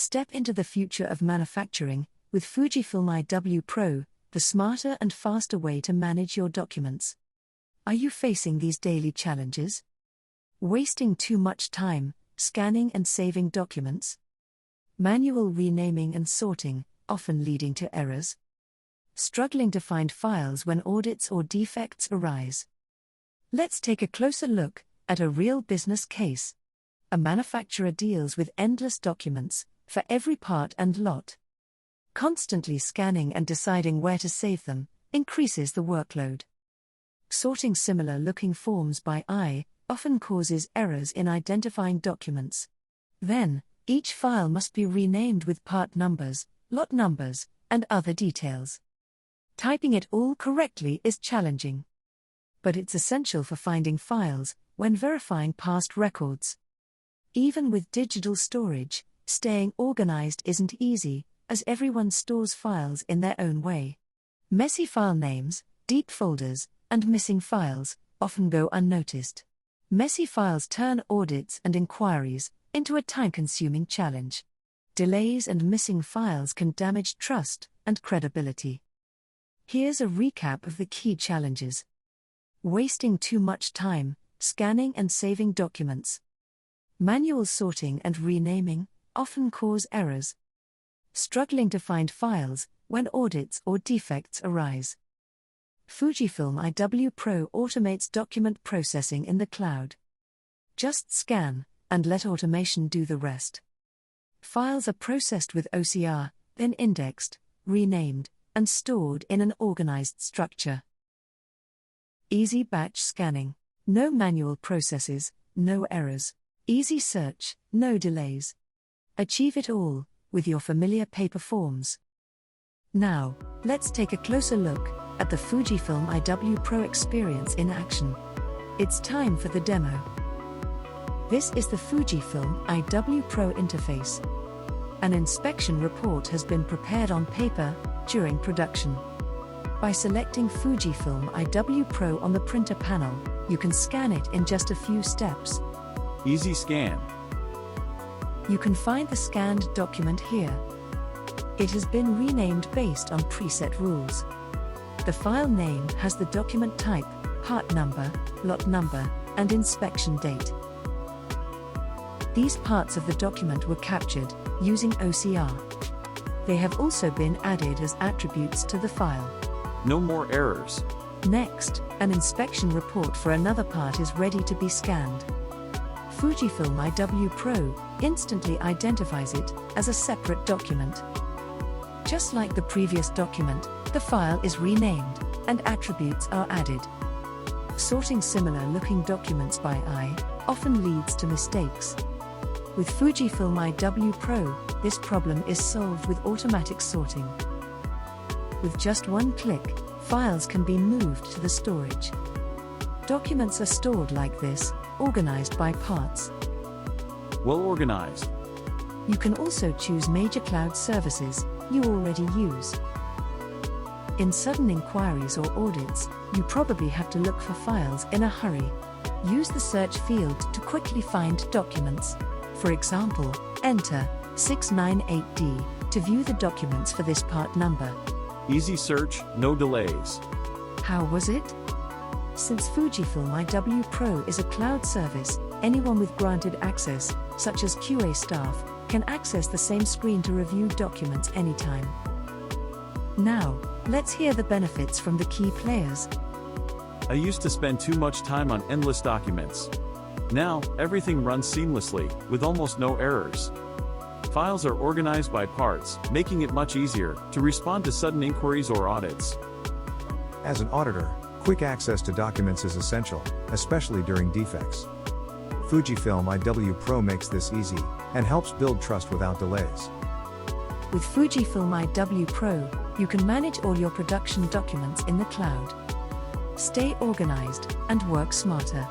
Step into the future of manufacturing with FUJIFILM IWpro, the smarter and faster way to manage your documents. Are you facing these daily challenges? Wasting too much time scanning and saving documents? Manual renaming and sorting, often leading to errors? Struggling to find files when audits or defects arise? Let's take a closer look at a real business case. A manufacturer deals with endless documents for every part and lot. Constantly scanning and deciding where to save them increases the workload. Sorting similar-looking forms by eye often causes errors in identifying documents. Then, each file must be renamed with part numbers, lot numbers, and other details. Typing it all correctly is challenging. But it's essential for finding files when verifying past records. Even with digital storage, staying organized isn't easy, as everyone stores files in their own way. Messy file names, deep folders, and missing files often go unnoticed. Messy files turn audits and inquiries into a time-consuming challenge. Delays and missing files can damage trust and credibility. Here's a recap of the key challenges. Wasting too much time scanning and saving documents. Manual sorting and renaming often cause errors. Struggling to find files when audits or defects arise. FUJIFILM IWpro automates document processing in the cloud. Just scan and let automation do the rest. Files are processed with OCR, then indexed, renamed, and stored in an organized structure. Easy batch scanning. No manual processes, no errors. Easy search, no delays. Achieve it all with your familiar paper forms. Now, let's take a closer look at the FUJIFILM IWpro experience in action. It's time for the demo. This is the FUJIFILM IWpro interface. An inspection report has been prepared on paper during production. By selecting FUJIFILM IWpro on the printer panel, you can scan it in just a few steps. Easy scan. You can find the scanned document here. It has been renamed based on preset rules. The file name has the document type, part number, lot number, and inspection date. These parts of the document were captured using OCR. They have also been added as attributes to the file. No more errors. Next, an inspection report for another part is ready to be scanned. FUJIFILM IWpro instantly identifies it as a separate document. Just like the previous document, the file is renamed, and attributes are added. Sorting similar-looking documents by eye often leads to mistakes. With FUJIFILM IWpro, this problem is solved with automatic sorting. With just one click, files can be moved to the storage. Documents are stored like this, organized by parts. Well organized. You can also choose major cloud services you already use. In sudden inquiries or audits, you probably have to look for files in a hurry. Use the search field to quickly find documents. For example, enter 698D to view the documents for this part number. Easy search, no delays. How was it? Since FUJIFILM IWpro is a cloud service, anyone with granted access, such as QA staff, can access the same screen to review documents anytime. Now, let's hear the benefits from the key players. I used to spend too much time on endless documents. Now, everything runs seamlessly, with almost no errors. Files are organized by parts, making it much easier to respond to sudden inquiries or audits. As an auditor, quick access to documents is essential, especially during defects. FUJIFILM IWpro makes this easy and helps build trust without delays. With FUJIFILM IWpro, you can manage all your production documents in the cloud. Stay organized and work smarter.